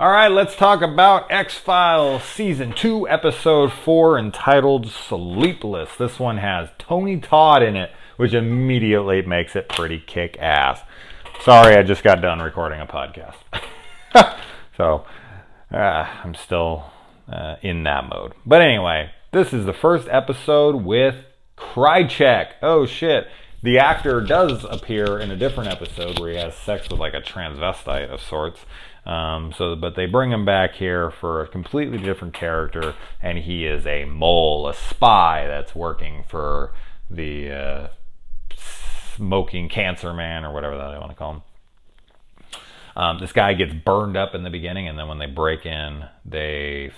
All right, let's talk about X-Files Season 2, Episode 4, entitled Sleepless. This one has Tony Todd in it, which immediately makes it pretty kick-ass. Sorry, I just got done recording a podcast. So, I'm still in that mode. But anyway, this is the first episode with Krychek. Oh, shit. The actor does appear in a different episode where he has sex with like a transvestite of sorts. But they bring him back here for a completely different character, and he is a mole, a spy that's working for the smoking cancer man, or whatever that I want to call him. This guy gets burned up in the beginning, and then when they break in, they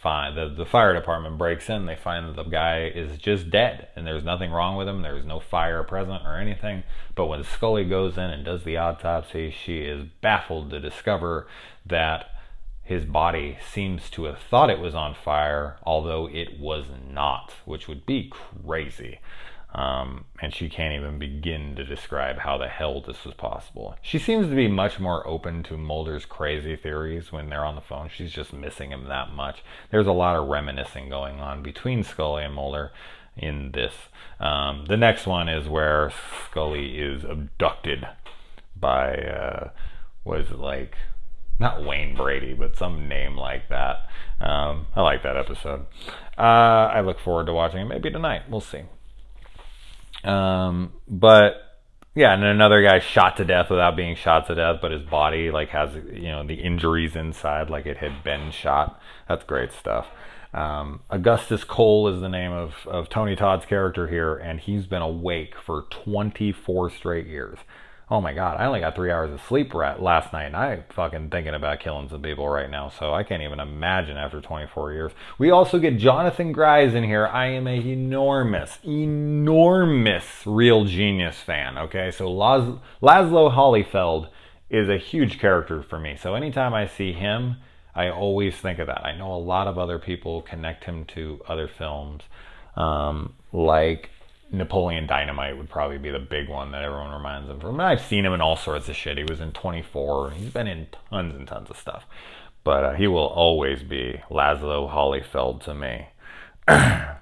find the fire department breaks in. They find that the guy is just dead, and there's nothing wrong with him. There's no fire present or anything. But when Scully goes in and does the autopsy, she is baffled to discover that his body seems to have thought it was on fire, although it was not, which would be crazy. And she can't even begin to describe how the hell this was possible. She seems to be much more open to Mulder's crazy theories when they're on the phone. She's just missing him that much. There's a lot of reminiscing going on between Scully and Mulder in this. The next one is where Scully is abducted by, was it like, not Wayne Brady, but some name like that. I like that episode. I look forward to watching it maybe tonight. We'll see. But yeah, and then another guy shot to death without being shot to death, but his body like has, you know, the injuries inside like it had been shot. That's great stuff. Augustus Cole is the name of Tony Todd's character here, and he's been awake for 24 straight years. Oh my God, I only got 3 hours of sleep last night, and I'm fucking thinking about killing some people right now, so I can't even imagine after 24 years. We also get Jonathan Grise in here. I am a enormous Real Genius fan, okay? So Laszlo Holyfeld is a huge character for me, so anytime I see him, I always think of that. I know a lot of other people connect him to other films, like Napoleon Dynamite would probably be the big one that everyone reminds him from. I've seen him in all sorts of shit. He was in 24. He's been in tons and tons of stuff. But he will always be Laszlo Holyfeld to me. I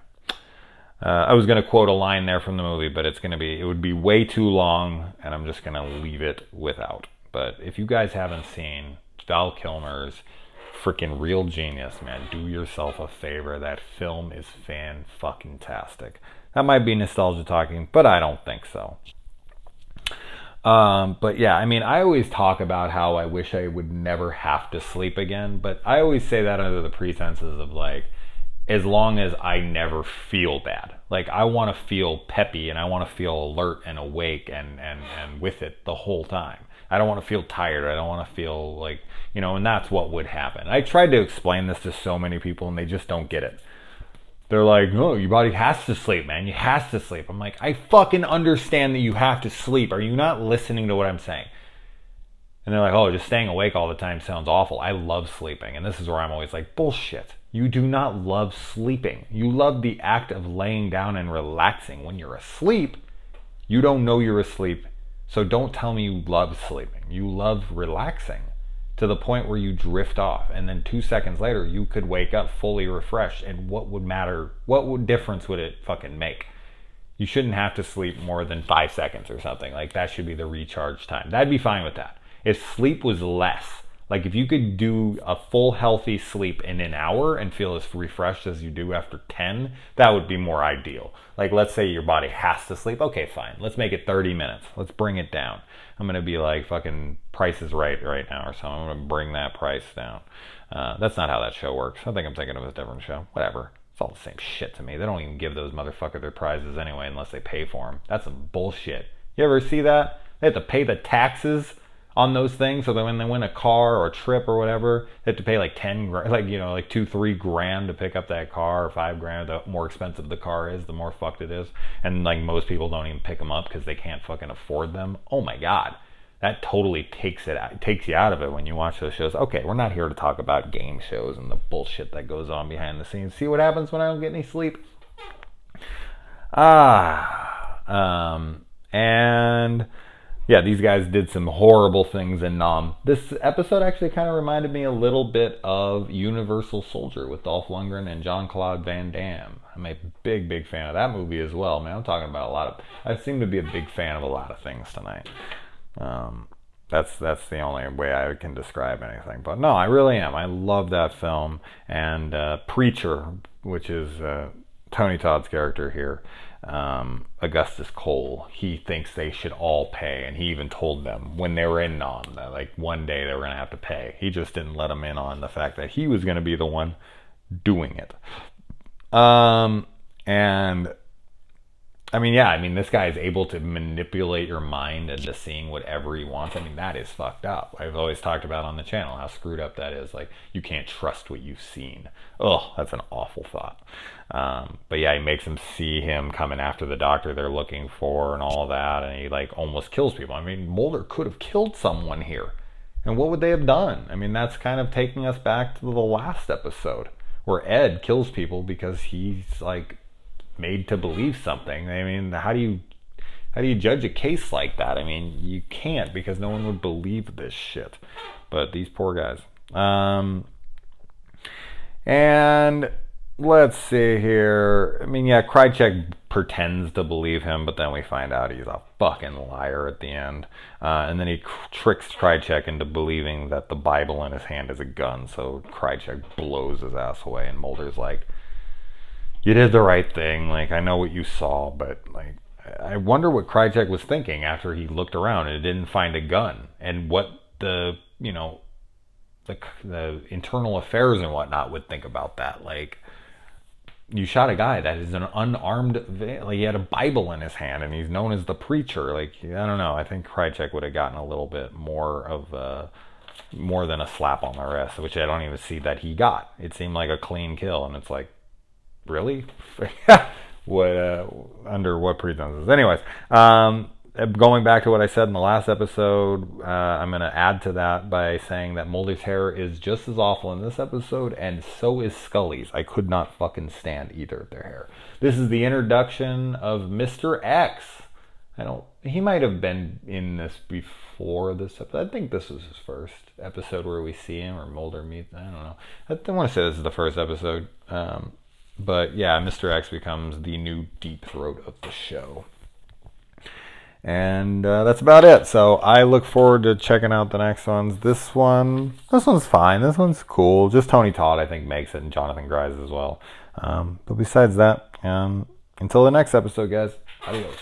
was going to quote a line there from the movie, but it would be way too long, and I'm just going to leave it without. But if you guys haven't seen Val Kilmer's freaking Real Genius, man, do yourself a favor. That film is fan-fucking-tastic. That might be nostalgia talking, but I don't think so. But yeah, I mean, I always talk about how I wish I would never have to sleep again, but I always say that under the pretenses of like, as long as I never feel bad. Like, I want to feel peppy, and I want to feel alert and awake and with it the whole time. I don't want to feel tired. I don't want to feel like, you know, and that's what would happen. I tried to explain this to so many people, and they just don't get it. They're like, no, your body has to sleep, man. You have to sleep. I'm like, I fucking understand that you have to sleep. Are you not listening to what I'm saying? And they're like, oh, just staying awake all the time sounds awful. I love sleeping. And this is where I'm always like, bullshit. You do not love sleeping. You love the act of laying down and relaxing. When you're asleep, you don't know you're asleep. So don't tell me you love sleeping. You love relaxing to the point where you drift off, and then 2 seconds later you could wake up fully refreshed, and what would matter, difference would it fucking make? You shouldn't have to sleep more than 5 seconds or something. Like, that should be the recharge time. That'd be fine with that. If sleep was less, like if you could do a full healthy sleep in an hour and feel as refreshed as you do after 10, that would be more ideal. Like, let's say your body has to sleep. Okay, fine. Let's make it 30 minutes. Let's bring it down. I'm going to be like fucking Price is Right now or something. I'm going to bring that price down. That's not how that show works. I think I'm thinking of a different show. Whatever. It's all the same shit to me. They don't even give those motherfuckers their prizes anyway unless they pay for them. That's some bullshit. You ever see that? They have to pay the taxes on those things, so that when they win a car or a trip or whatever, they have to pay like 10 grand, like, you know, like 2-3 grand to pick up that car, or 5 grand. The more expensive the car is, the more fucked it is. And like, most people don't even pick them up because they can't fucking afford them. Oh my God, that totally takes you out of it when you watch those shows. Okay, we're not here to talk about game shows and the bullshit that goes on behind the scenes. See what happens when I don't get any sleep. And yeah, these guys did some horrible things in Nam. This episode actually kind of reminded me a little bit of Universal Soldier with Dolph Lundgren and Jean-Claude Van Damme. I'm a big, big fan of that movie as well. Man, I'm talking about a lot of... I seem to be a big fan of a lot of things tonight. That's the only way I can describe anything. But no, I really am. I love that film. And Preacher, which is Tony Todd's character here, Augustus Cole, he thinks they should all pay, and he even told them when they were in Nam that like one day they were going to have to pay. He just didn't let them in on the fact that he was going to be the one doing it. And I mean, yeah, I mean, this guy is able to manipulate your mind into seeing whatever he wants. I mean, that is fucked up. I've always talked about on the channel how screwed up that is. Like, you can't trust what you've seen. Ugh, that's an awful thought. But yeah, he makes them see him coming after the doctor they're looking for and all that, and he like almost kills people. I mean, Mulder could have killed someone here. And what would they have done? I mean, that's kind of taking us back to the last episode where Ed kills people because he's like made to believe something. I mean, how do you judge a case like that? I mean, you can't, because no one would believe this shit. But these poor guys. And let's see here. I mean, yeah, Krychek pretends to believe him, but then we find out he's a fucking liar at the end. And then he tricks Krychek into believing that the Bible in his hand is a gun. So Krychek blows his ass away, and Mulder's like, you did the right thing. Like, I know what you saw, but like, I wonder what Krychek was thinking after he looked around and didn't find a gun, and what the, you know, the internal affairs and whatnot would think about that. Like, you shot a guy that is an unarmed, like, he had a Bible in his hand, and he's known as the preacher. Like, I don't know. I think Krychek would have gotten a little bit more of more than a slap on the wrist, which I don't even see that he got. It seemed like a clean kill, and it's like, really? What under what pretenses? Anyways, going back to what I said in the last episode, I'm going to add to that by saying that Mulder's hair is just as awful in this episode, and so is Scully's. I could not fucking stand either of their hair. This is the introduction of Mr. X. He might have been in this before this episode. I think this was his first episode where we see him, or Mulder meets. I don't know. I want to say this is the first episode. But yeah, Mr. X becomes the new Deep Throat of the show. And that's about it. So I look forward to checking out the next ones. This one's fine. This one's cool. Just Tony Todd, I think, makes it, and Jonathan Grise as well. But besides that, until the next episode, guys, adios.